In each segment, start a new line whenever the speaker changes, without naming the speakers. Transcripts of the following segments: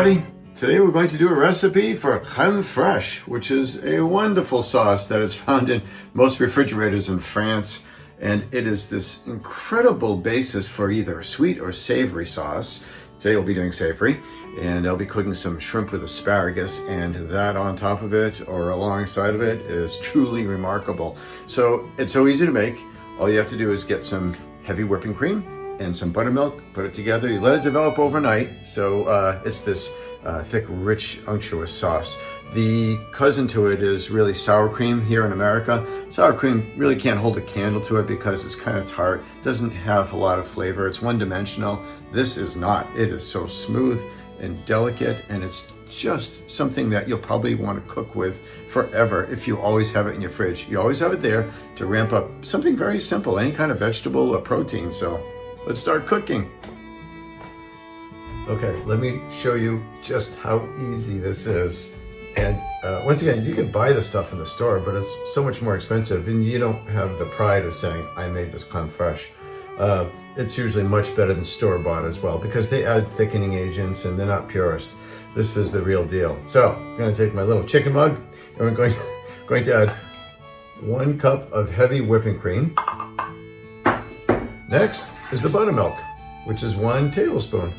everybody. Today we're going to do a recipe for crème fraîche, which is a wonderful sauce that is found in most refrigerators in France. And it is this incredible basis for either a sweet or savory sauce. Today we'll be doing savory, and I'll be cooking some shrimp with asparagus, and that on top of it or alongside of it is truly remarkable. So it's so easy to make. All you have to do is get some heavy whipping cream and some buttermilk, put it together. You let it develop overnight, so it's this thick, rich, unctuous sauce. The cousin to it is really sour cream here in America. Sour cream really can't hold a candle to it because it's kind of tart, doesn't have a lot of flavor, it's one-dimensional. This is not. It is so smooth and delicate, and it's just something that you'll probably want to cook with forever if you always have it in your fridge. You always have it there to ramp up something very simple, any kind of vegetable or protein. So let's start cooking. Okay, let me show you just how easy this is. And once again, you can buy this stuff in the store, but it's so much more expensive, and you don't have the pride of saying, I made this crème fraîche. It's usually much better than store-bought as well, because they add thickening agents and they're not purist. This is the real deal. So I'm going to take my little chicken mug, and we're going to add 1 cup of heavy whipping cream. Next is the buttermilk, which is 1 tablespoon.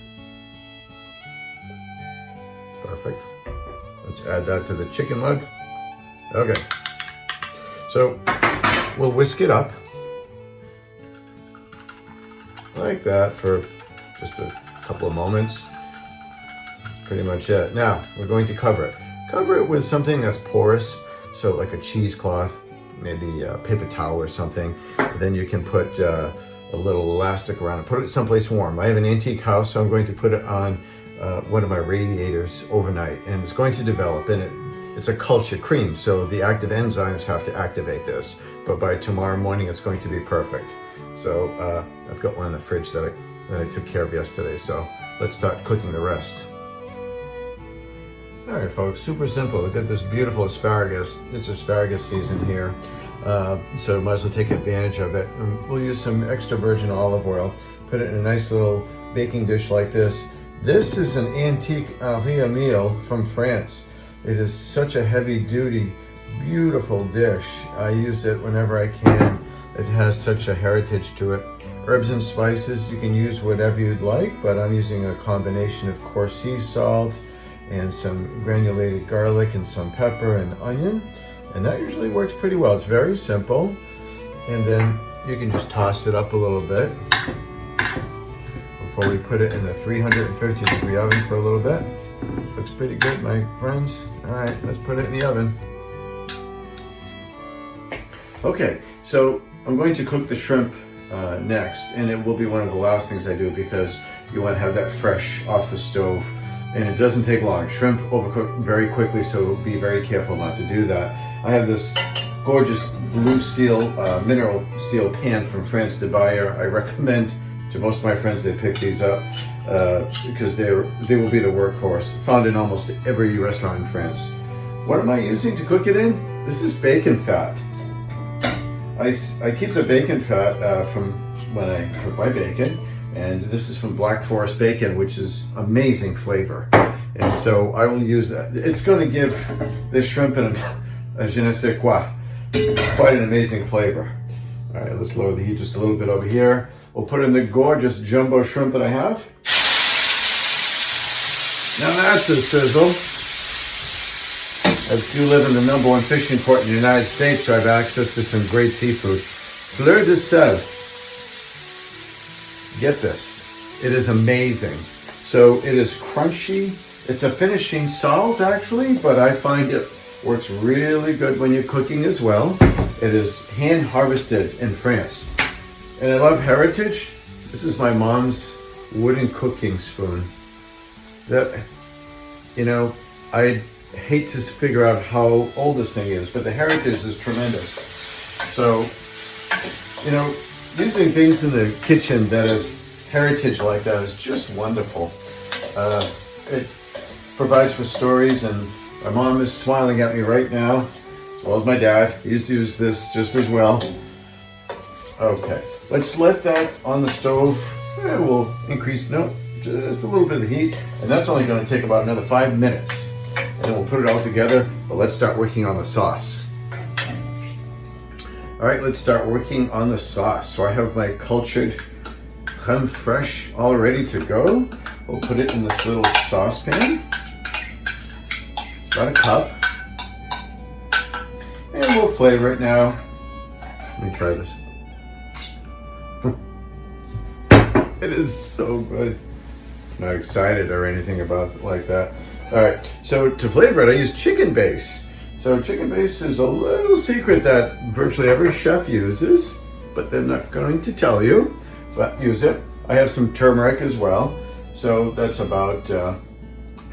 Perfect. Let's add that to the chicken mug. Okay. So we'll whisk it up like that for just a couple of moments. That's pretty much it. Now we're going to cover it. Cover it with something that's porous, so like a cheesecloth, maybe a paper towel or something. Then you can put a little elastic around it. Put it someplace warm. I have an antique house, so I'm going to put it on one of my radiators overnight, and it's going to develop, and it's a cultured cream, so the active enzymes have to activate this, but by tomorrow morning it's going to be perfect. So I've got one in the fridge that I took care of yesterday, so let's start cooking the rest. All right, folks, super simple. We've got this beautiful asparagus. It's asparagus season here, so might as well take advantage of it. And we'll use some extra virgin olive oil, put it in a nice little baking dish like this. This is an antique Henri meal from France. It is such a heavy-duty, beautiful dish. I use it whenever I can. It has such a heritage to it. Herbs and spices, you can use whatever you'd like, but I'm using a combination of coarse sea salt and some granulated garlic and some pepper and onion. And that usually works pretty well. It's very simple. And then you can just toss it up a little bit before we put it in the 350-degree oven for a little bit. Looks pretty good, my friends. All right, let's put it in the oven. Okay, so I'm going to cook the shrimp next, and it will be one of the last things I do because you want to have that fresh off the stove, and it doesn't take long. Shrimp overcook very quickly, so be very careful not to do that. I have this gorgeous blue steel, mineral steel pan from France de Bayer. I recommend to most of my friends they pick these up because they will be the workhorse. Found in almost every restaurant in France. What am I using to cook it in? This is bacon fat. I keep the bacon fat from when I cook my bacon, and this is from Black Forest bacon, which is amazing flavor. And so I will use that. It's going to give this shrimp a je ne sais quoi, quite an amazing flavor. All right, let's lower the heat just a little bit over here. We'll put in the gorgeous jumbo shrimp that I have. Now that's a sizzle. I do live in the #1 fishing port in the United States, so I have access to some great seafood. Fleur de sel. Get this. It is amazing. So it is crunchy. It's a finishing salt, actually, but I find it works really good when you're cooking as well. It is hand harvested in France. And I love heritage. This is my mom's wooden cooking spoon. That, you know, I hate to figure out how old this thing is, but the heritage is tremendous. So, you know, using things in the kitchen that is heritage like that is just wonderful. It provides for stories, and my mom is smiling at me right now, as well as my dad. He used to use this just as well. Okay, let's let that on the stove. We'll increase, no, just a little bit of heat, and that's only going to take about another 5 minutes. And then we'll put it all together, but let's start working on the sauce. All right, let's start working on the sauce. So I have my cultured crème fraîche all ready to go. We'll put it in this little saucepan, about a cup, and we'll flavor it now. Let me try this. It is so good. I'm not excited or anything about it like that. All right, so to flavor it, I use chicken base. So chicken base is a little secret that virtually every chef uses, but they're not going to tell you, but use it. I have some turmeric as well. So that's about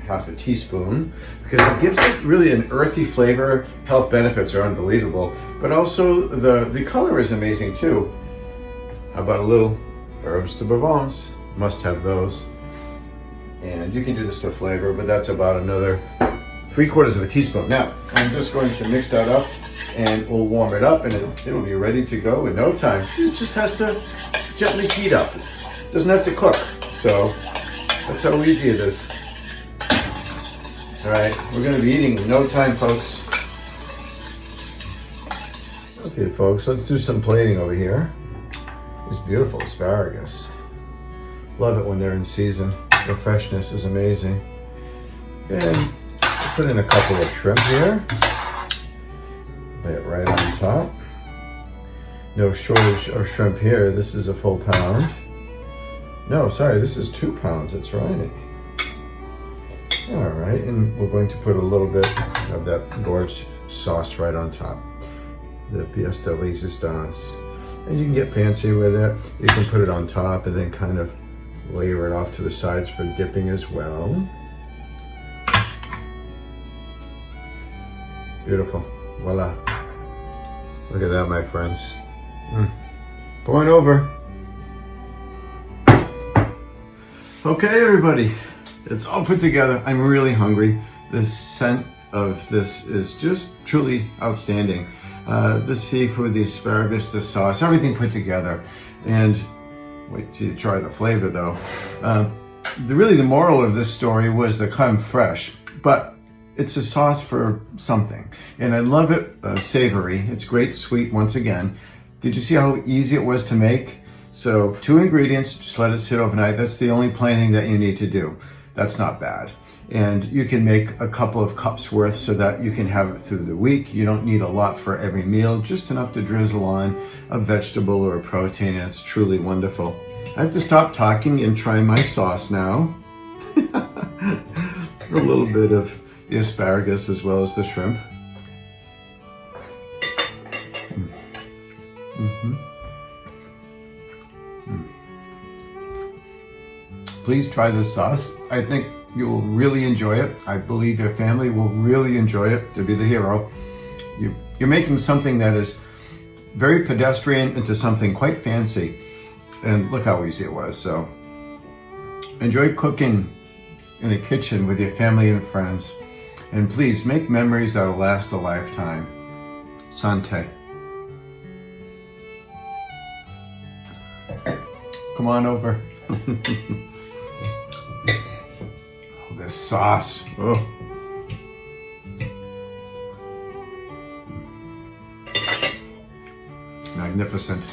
half a teaspoon, because it gives it really an earthy flavor. Health benefits are unbelievable, but also the color is amazing too. How about a little herbs de Provence? Must have those. And you can do this to flavor, but that's about another 3/4 of a teaspoon. Now, I'm just going to mix that up and we'll warm it up and it'll be ready to go in no time. It just has to gently heat up. It doesn't have to cook. So that's how easy it is. All right, we're gonna be eating in no time, folks. Okay, folks, let's do some plating over here. This beautiful asparagus. Love it when they're in season. The freshness is amazing. And put in a couple of shrimp here. Lay it right on top. No shortage of shrimp here. This is a full pound. No, sorry, this is 2 pounds. That's right. All right, and we're going to put a little bit of that gorgeous sauce right on top. The pièce de résistance. And you can get fancy with it. You can put it on top and then kind of layer it off to the sides for dipping as well. Beautiful. Voila. Look at that, my friends. Going over. Okay, everybody. It's all put together. I'm really hungry. The scent of this is just truly outstanding. The seafood, the asparagus, the sauce, everything put together. And wait till you try the flavor though. Really the moral of this story was the crème fraîche, but it's a sauce for something. And I love it savory. It's great sweet once again. Did you see how easy it was to make? So 2 ingredients, just let it sit overnight. That's the only planning that you need to do. That's not bad. And you can make a couple of cups worth so that you can have it through the week. You don't need a lot for every meal, just enough to drizzle on a vegetable or a protein, and it's truly wonderful. I have to stop talking and try my sauce now. A little bit of the asparagus as well as the shrimp. Please try this sauce. I think you will really enjoy it. I believe your family will really enjoy it. To be the hero. You're making something that is very pedestrian into something quite fancy. And look how easy it was. So enjoy cooking in the kitchen with your family and friends. And please make memories that'll last a lifetime. Santé. Come on over. Oh, this sauce. Oh. Magnificent.